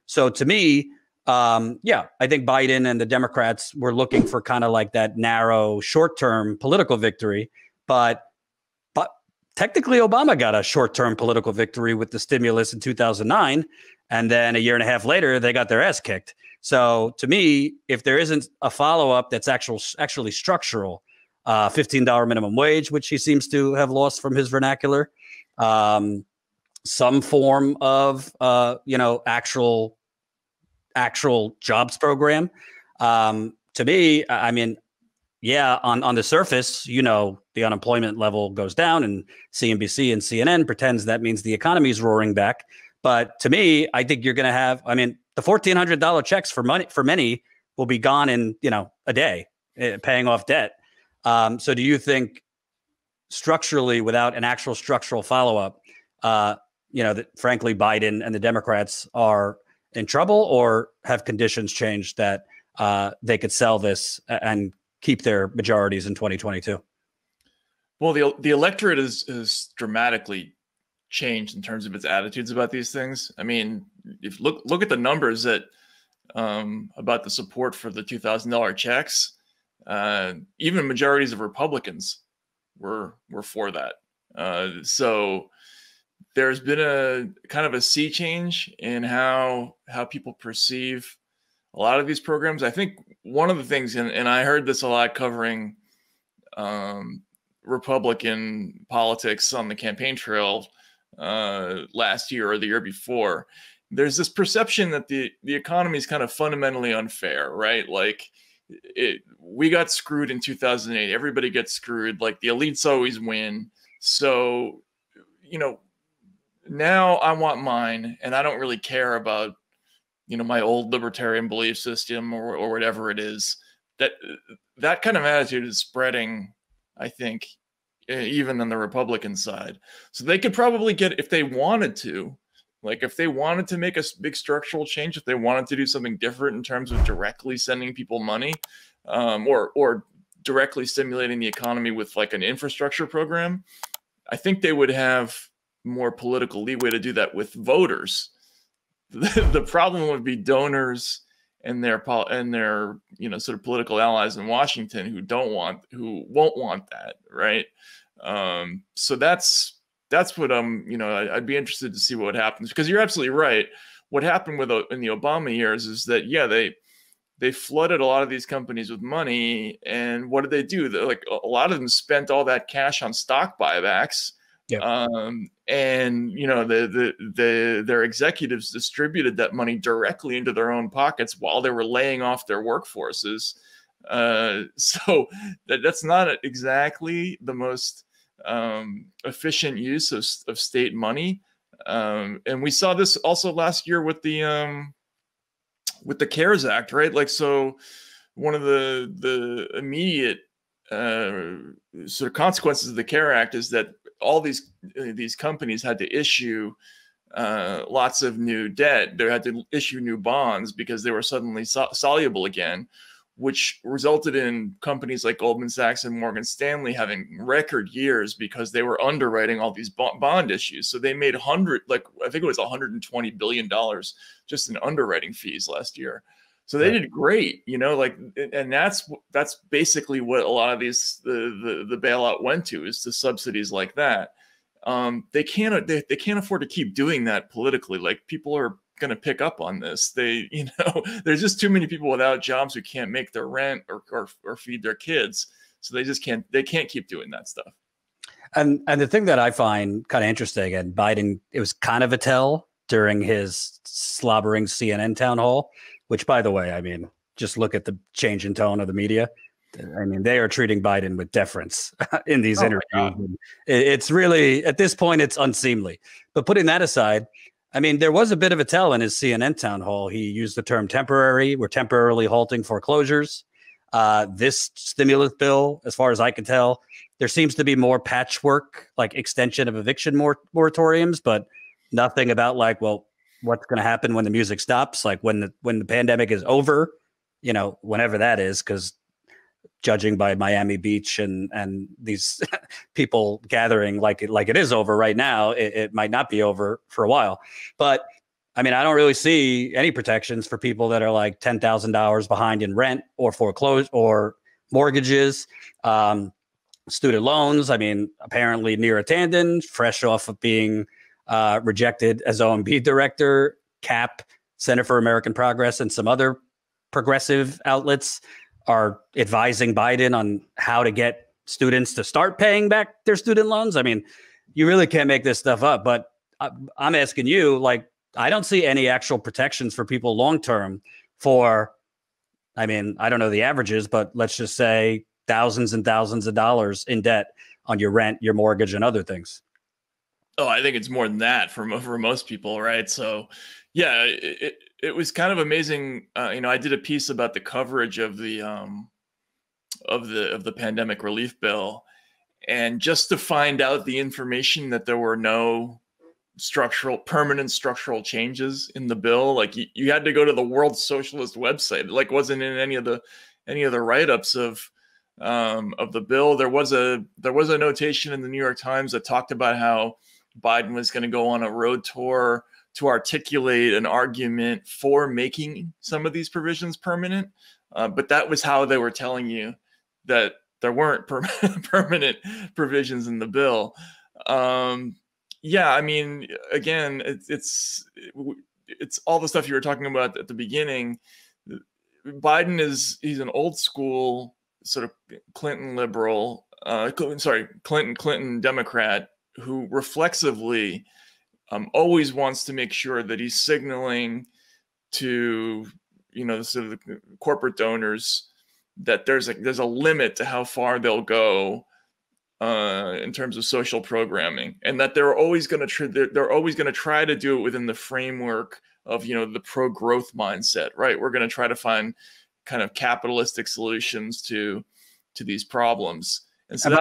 So to me, yeah, I think Biden and the Democrats were looking for kind of like that narrow, short-term political victory, but technically Obama got a short-term political victory with the stimulus in 2009, and then a year and a half later, they got their ass kicked. So to me, if there isn't a follow-up that's actually structural, $15 minimum wage, which he seems to have lost from his vernacular, some form of actual jobs program. To me, I mean, yeah, on the surface, the unemployment level goes down, and CNBC and CNN pretends that means the economy is roaring back. But to me, I think you're going to have, I mean, the $1,400 checks for many will be gone in, a day, paying off debt. So do you think structurally, without an actual structural follow-up, that frankly, Biden and the Democrats are in trouble, or have conditions changed that they could sell this and keep their majorities in 2022? Well, the electorate is dramatically changed in terms of its attitudes about these things. I mean, if look at the numbers that about the support for the $2,000 checks, even majorities of Republicans were for that. So there's been a kind of a sea change in how people perceive a lot of these programs. I think one of the things, and I heard this a lot covering Republican politics on the campaign trail last year or the year before, there's this perception that the economy is kind of fundamentally unfair, right? Like we got screwed in 2008. Everybody gets screwed. Like the elites always win. So, now I want mine, and I don't really care about, my old libertarian belief system or whatever it is. That kind of attitude is spreading, I think, even on the Republican side. So they could probably get, if they wanted to, like if they wanted to make a big structural change, if they wanted to do something different in terms of directly sending people money, or directly stimulating the economy with like an infrastructure program, I think they would have more political leeway to do that with voters. The problem would be donors and their sort of political allies in Washington who won't want that, right? So that's what I'd be interested to see what happens, because you're absolutely right. What happened in the Obama years is that they flooded a lot of these companies with money, and what did they do? A lot of them spent all that cash on stock buybacks. Yep. And their executives distributed that money directly into their own pockets while they were laying off their workforces. So that's not exactly the most efficient use of state money. And we saw this also last year with the CARES Act, right? Like, so one of the immediate sort of consequences of the CARES Act is that all these companies had to issue lots of new debt. They had to issue new bonds because they were suddenly soluble again, which resulted in companies like Goldman Sachs and Morgan Stanley having record years because they were underwriting all these bond issues. So they made I think it was $120 billion just in underwriting fees last year. So they did great, and that's basically what a lot of these the bailout went to, is to subsidies like that. They can't afford to keep doing that politically. Like, people are going to pick up on this. There's just too many people without jobs who can't make their rent or feed their kids. So they can't keep doing that stuff. And the thing that I find kind of interesting, and Biden, it was kind of a tell during his slobbering CNN town hall, which, by the way, I mean, just look at the change in tone of the media. I mean, they are treating Biden with deference in these interviews. It's really, at this point, it's unseemly. But putting that aside, I mean, there was a bit of a tell in his CNN town hall. He used the term temporary. We're temporarily halting foreclosures. This stimulus bill, as far as I can tell, there seems to be more patchwork, like extension of eviction moratoriums, but nothing about like, well, what's going to happen when the music stops, like when the pandemic is over, whenever that is, because judging by Miami Beach and these people gathering like it is over right now, it might not be over for a while. But I mean, I don't really see any protections for people that are like $10,000 behind in rent or foreclosed or mortgages, student loans. I mean, apparently Neera Tanden, fresh off of being rejected as OMB director, CAP, Center for American Progress, and some other progressive outlets are advising Biden on how to get students to start paying back their student loans. I mean, you really can't make this stuff up. But I'm asking you, like, I don't see any actual protections for people long term for, I mean, I don't know the averages, but let's just say thousands and thousands of dollars in debt on your rent, your mortgage, and other things. Oh, I think it's more than that for most people, right? So, yeah, it was kind of amazing. I did a piece about the coverage of the pandemic relief bill, and just to find out the information that there were no permanent structural changes in the bill. Like you had to go to the World Socialist website. It like wasn't in any of the write-ups of the bill. There was a notation in the New York Times that talked about how Biden was going to go on a road tour to articulate an argument for making some of these provisions permanent. But that was how they were telling you that there weren't permanent provisions in the bill. Yeah, I mean, again, it's all the stuff you were talking about at the beginning. Biden he's an old school sort of Clinton liberal, Clinton Democrat who reflexively always wants to make sure that he's signaling to sort of the corporate donors that there's a limit to how far they'll go in terms of social programming, and that they're always going to try to do it within the framework of the pro-growth mindset, right? We're going to try to find kind of capitalistic solutions to these problems. And so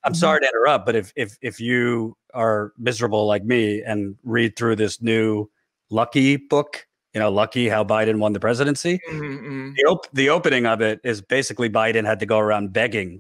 I'm sorry to interrupt, but if you are miserable like me and read through this new Lucky book, Lucky, How Biden Won the Presidency, the opening of it is basically Biden had to go around begging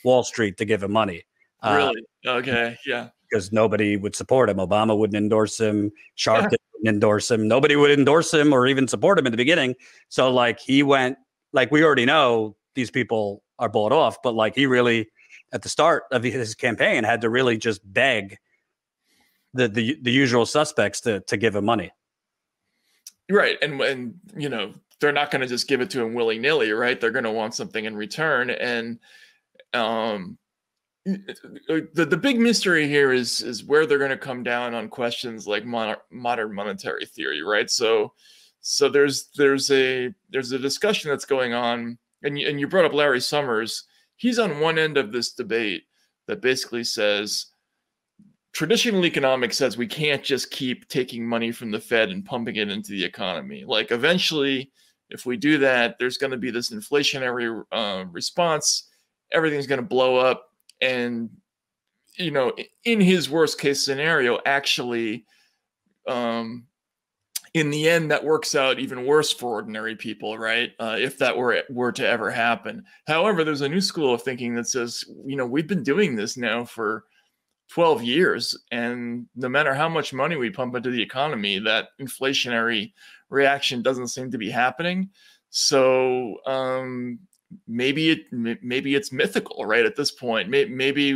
Wall Street to give him money. Really? Okay. Yeah. Because nobody would support him. Obama wouldn't endorse him. Sharp didn't endorse him. Nobody would endorse him or even support him in the beginning. So like he went, like we already know these people are bought off, but like he really, at the start of his campaign, had to really just beg the usual suspects to give him money. Right. And they're not going to just give it to him willy-nilly, right? They're going to want something in return. And the big mystery here is where they're going to come down on questions like modern monetary theory, right? So there's a discussion that's going on, and you brought up Larry Summers. He's on one end of this debate that basically says traditional economics says we can't just keep taking money from the Fed and pumping it into the economy. Like eventually, if we do that, there's going to be this inflationary response. Everything's going to blow up. And, in his worst case scenario, actually, in the end, that works out even worse for ordinary people, right? If that were to ever happen. However, there's a new school of thinking that says, we've been doing this now for 12 years. And no matter how much money we pump into the economy, that inflationary reaction doesn't seem to be happening. So, maybe it's mythical, right? At this point, maybe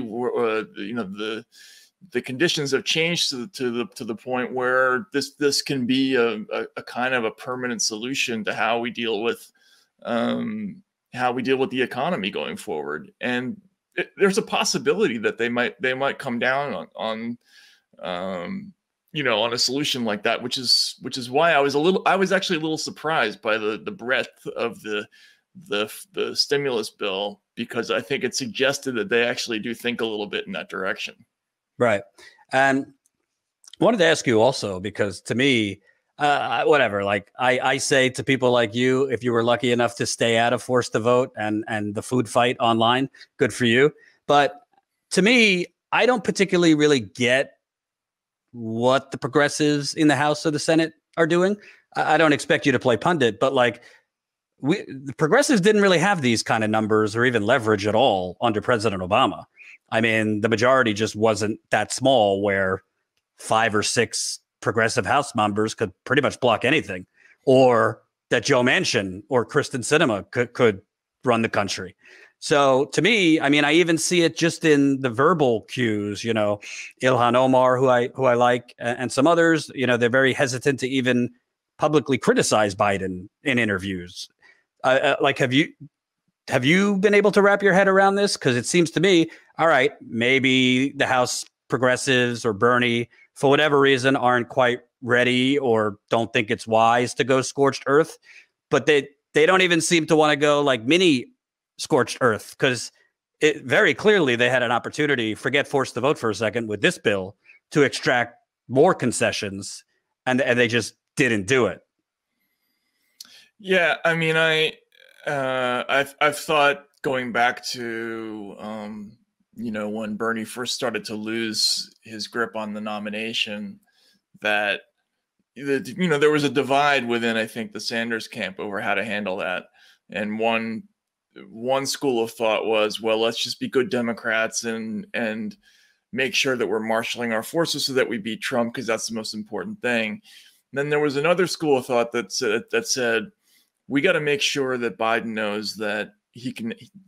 the conditions have changed to the point where this can be a kind of a permanent solution to how we deal with the economy going forward. And there's a possibility that they might come down on a solution like that, which is why I was actually a little surprised by the breadth of the stimulus bill, because I think it suggested that they actually do think a little bit in that direction. Right. And I wanted to ask you also, because to me, whatever, like I say to people like you, if you were lucky enough to stay out of Forced to Vote and the food fight online, good for you. But to me, I don't particularly really get what the progressives in the House or the Senate are doing. I don't expect you to play pundit, but like the progressives didn't really have these kind of numbers or even leverage at all under President Obama. I mean, the majority just wasn't that small where 5 or 6 progressive House members could pretty much block anything, or that Joe Manchin or Kristen Sinema could run the country. So to me, I mean, I even see it just in the verbal cues, you know, Ilhan Omar, who I like, and some others, you know, they're very hesitant to even publicly criticize Biden in interviews. Like, have you been able to wrap your head around this? Because it seems to me, all right, maybe the House progressives or Bernie, for whatever reason, aren't quite ready or don't think it's wise to go scorched earth, but they don't even seem to want to go like mini scorched earth, because it very clearly they had an opportunity, forget forced to vote for a second, with this bill to extract more concessions, and they just didn't do it. Yeah, I mean, I've thought, going back to you know, when Bernie first started to lose his grip on the nomination, that you know, there was a divide within, I think, the Sanders camp over how to handle that. And one school of thought was, well, let's just be good Democrats and make sure that we're marshaling our forces so that we beat Trump, because that's the most important thing. And then there was another school of thought that said we got to make sure that Biden knows that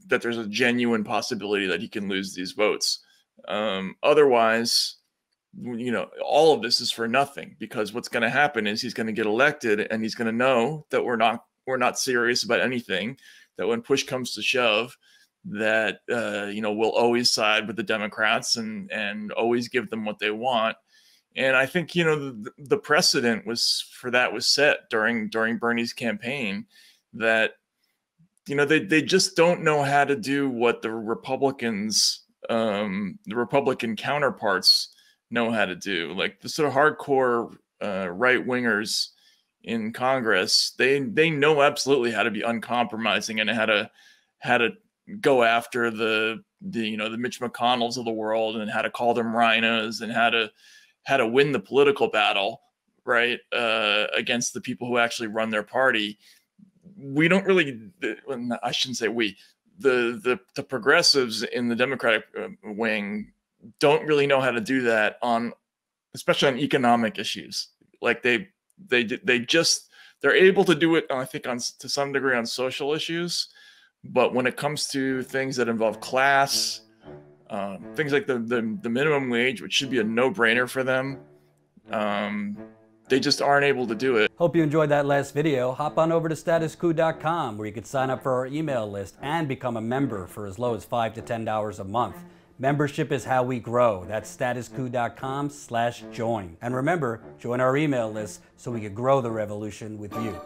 that there's a genuine possibility that he can lose these votes. Otherwise, you know, all of this is for nothing, because what's going to happen is he's going to get elected and he's going to know that we're not serious about anything, that when push comes to shove, that you know, we'll always side with the Democrats and always give them what they want. And I think, you know, the precedent was set during Bernie's campaign, that, you know, they just don't know how to do what the Republican counterparts know how to do. Like the sort of hardcore right wingers in Congress, they know absolutely how to be uncompromising and how to go after the you know, the Mitch McConnells of the world, and how to call them rhinos, and how to win the political battle, right, against the people who actually run their party. We don't really, I shouldn't say we, the progressives in the Democratic wing don't really know how to do that especially on economic issues. Like they're able to do it, I think, to some degree on social issues, but when it comes to things that involve class, things like the minimum wage, which should be a no-brainer for them, they just aren't able to do it. Hope you enjoyed that last video. Hop on over to statuscoup.com, where you can sign up for our email list and become a member for as low as $5 to $10 a month. Membership is how we grow. That's statuscoup.com/join. And remember, join our email list so we can grow the revolution with you.